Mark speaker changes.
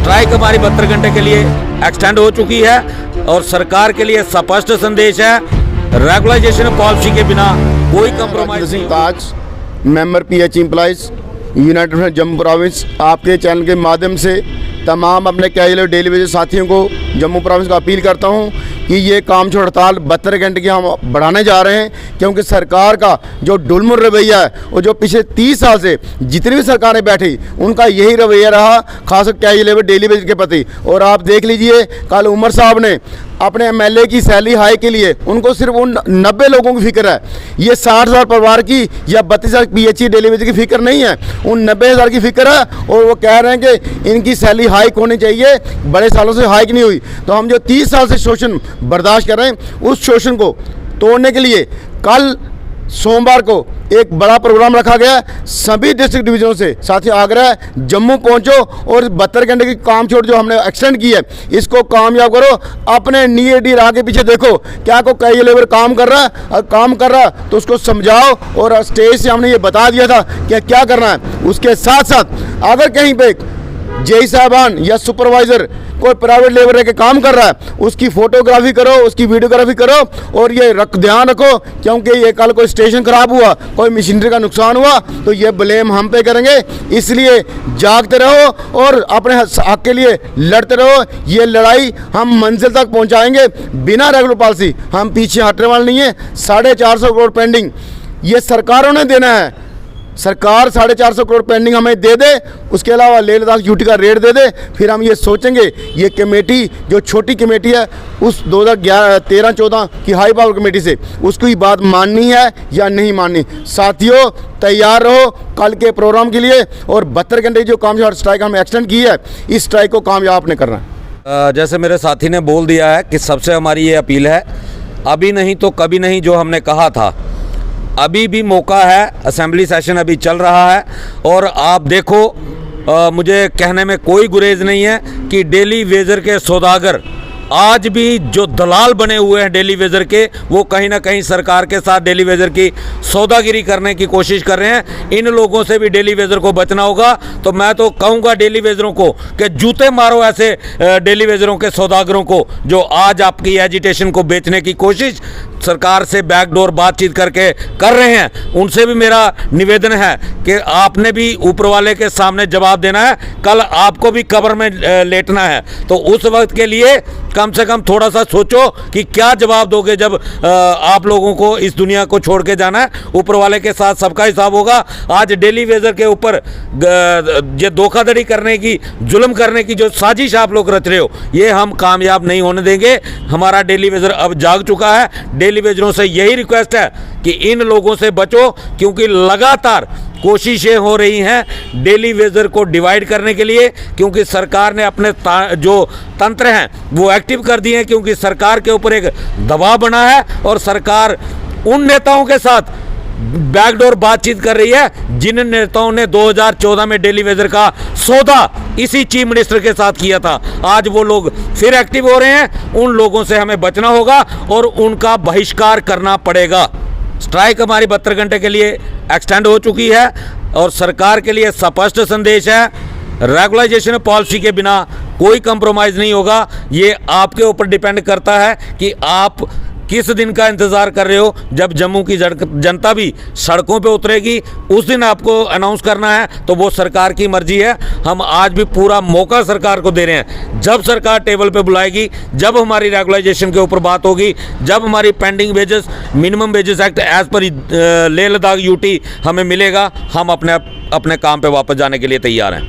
Speaker 1: Strike हमारी 72 घंटे के लिए एक्सटेंड हो चुकी है और सरकार के लिए स्पष्ट संदेश है, रेगुलाइजेशन पॉलिसी के बिना कोई कंप्रोमाइज नहीं।
Speaker 2: ताज member PH employees united front Jammu province, आपके चैनल के माध्यम से तमाम अपने कैजुअल और डेली वेजेस साथियों को जम्मू प्रोविंस को अपील करता हूं कि ये काम छोड़ हड़ताल 72 घंटे की हम बढ़ाने जा रहे हैं, क्योंकि सरकार का जो डुलमुल रवैया है वो जो पिछले 30 साल से जितनी भी सरकारें बैठी उनका यही रवैया रहा, खासकर कैजुअल लेबर डेली वेज के प्रति। और आप देख लीजिए, कल उमर साहब ने अपने एमएलए की सैलरी हाई के लिए उनको सिर्फ उन 90 लोगों की फिक्र है, ये 60,000 परिवार की या 32,000 पीएचई डेली वेज की फिक्र नहीं है, उन 90,000 की फिक्र है। और वो कह रहे हैं कि इनकी सैलरी हाइक होनी चाहिए, बड़े सालों से हाइक नहीं हुई। तो हम जो 30 साल से शोषण बर्दाश्त कर रहे हैं, उस शोषण को तोड़ने के लिए कल सोमवार को एक बड़ा प्रोग्राम रखा गया। सभी डिस्ट्रिक्ट डिवीजनों से साथियों आग्रह है, जम्मू पहुंचो और 72 घंटे की काम छोड़ जो हमने एक्सटेंड की है इसको कामयाब करो। अपने नीडी राह के पीछे देखो, क्या को कई लेबर काम कर रहा है, और काम कर रहा है तो उसको समझाओ। और स्टेज से हमने ये बता दिया था कि क्या करना है। उसके साथ साथ अगर कहीं पे जेई साहबान या सुपरवाइजर कोई प्राइवेट लेबर के काम कर रहा है, उसकी फोटोग्राफी करो, उसकी वीडियोग्राफी करो। और ये ध्यान रखो, क्योंकि ये कल कोई स्टेशन खराब हुआ, कोई मशीनरी का नुकसान हुआ तो ये ब्लेम हम पे करेंगे। इसलिए जागते रहो और अपने हक के लिए लड़ते रहो। ये लड़ाई हम मंजिल तक पहुंचाएंगे बिना रेगुलर पॉलिसी। हम पीछे हटने वाले नहीं है। 450 करोड़ पेंडिंग ये सरकारों ने देना है। सरकार 450 करोड़ पेंडिंग हमें दे दे, उसके अलावा लेह लद्दाख यूटी का रेट दे दे, फिर हम ये सोचेंगे। ये कमेटी जो छोटी कमेटी है उस 2013-14 की हाई पावर कमेटी से उसकी बात माननी है या नहीं माननी। साथियों तैयार रहो कल के प्रोग्राम के लिए। और 72 घंटे जो कामयाब स्ट्राइक हमने एक्सटेंड की है, इस स्ट्राइक को कामयाब आपने करना है।
Speaker 1: जैसे मेरे साथी ने बोल दिया है कि सबसे हमारी ये अपील है, अभी नहीं तो कभी नहीं जो हमने कहा था, अभी भी मौका है। असेंबली सेशन अभी चल रहा है और आप देखो, मुझे कहने में कोई गुरेज नहीं है कि डेली वेजर के सौदागर आज भी जो दलाल बने हुए हैं डेली वेजर के, वो कहीं ना कहीं सरकार के साथ डेली वेजर की सौदागिरी करने की कोशिश कर रहे हैं। इन लोगों से भी डेली वेजर को बचना होगा। तो मैं तो कहूँगा डेली वेजरों को कि जूते मारो ऐसे डेली वेजरों के सौदागरों को जो आज आपकी एजिटेशन को बेचने की कोशिश सरकार से बैकडोर बातचीत करके कर रहे हैं। उनसे भी मेरा निवेदन है कि आपने भी ऊपर वाले के सामने जवाब देना है, कल आपको भी कब्र में लेटना है। तो उस वक्त के लिए कम से कम थोड़ा सा सोचो कि क्या जवाब दोगे जब आप लोगों को इस दुनिया को छोड़ के जाना है। ऊपर वाले के साथ सबका हिसाब होगा। आज डेली वेजर के ऊपर ये धोखाधड़ी करने की, जुल्म करने की जो साजिश आप लोग रच रहे हो, ये हम कामयाब नहीं होने देंगे। हमारा डेली वेजर अब जाग चुका है। डेली वेजरों से यही रिक्वेस्ट है कि इन लोगों से बचो, क्योंकि लगातार कोशिशें हो रही हैं डेली वेजर को डिवाइड करने के लिए, क्योंकि सरकार ने अपने जो तंत्र हैं वो एक्टिव कर दिए हैं, क्योंकि सरकार के ऊपर एक दबाव बना है और सरकार उन नेताओं के साथ बैकडोर बातचीत कर रही है जिन नेताओं ने 2014 में डेली वेजर का सौदा इसी चीफ मिनिस्टर के साथ किया था। आज वो लोग फिर एक्टिव हो रहे हैं। उन लोगों से हमें बचना होगा और उनका बहिष्कार करना पड़ेगा। स्ट्राइक हमारी 72 घंटे के लिए एक्सटेंड हो चुकी है और सरकार के लिए स्पष्ट संदेश है, रेगुलाइजेशन पॉलिसी के बिना कोई कंप्रोमाइज़ नहीं होगा। ये आपके ऊपर डिपेंड करता है कि आप किस दिन का इंतज़ार कर रहे हो। जब जम्मू की जनता भी सड़कों पे उतरेगी उस दिन आपको अनाउंस करना है, तो वो सरकार की मर्जी है। हम आज भी पूरा मौका सरकार को दे रहे हैं। जब सरकार टेबल पे बुलाएगी, जब हमारी रेगुलाइजेशन के ऊपर बात होगी, जब हमारी pending wages, minimum wages act as per Leh Ladakh UT हमें मिलेगा, हम अपने काम पे वापस जाने के लिए तैयार हैं।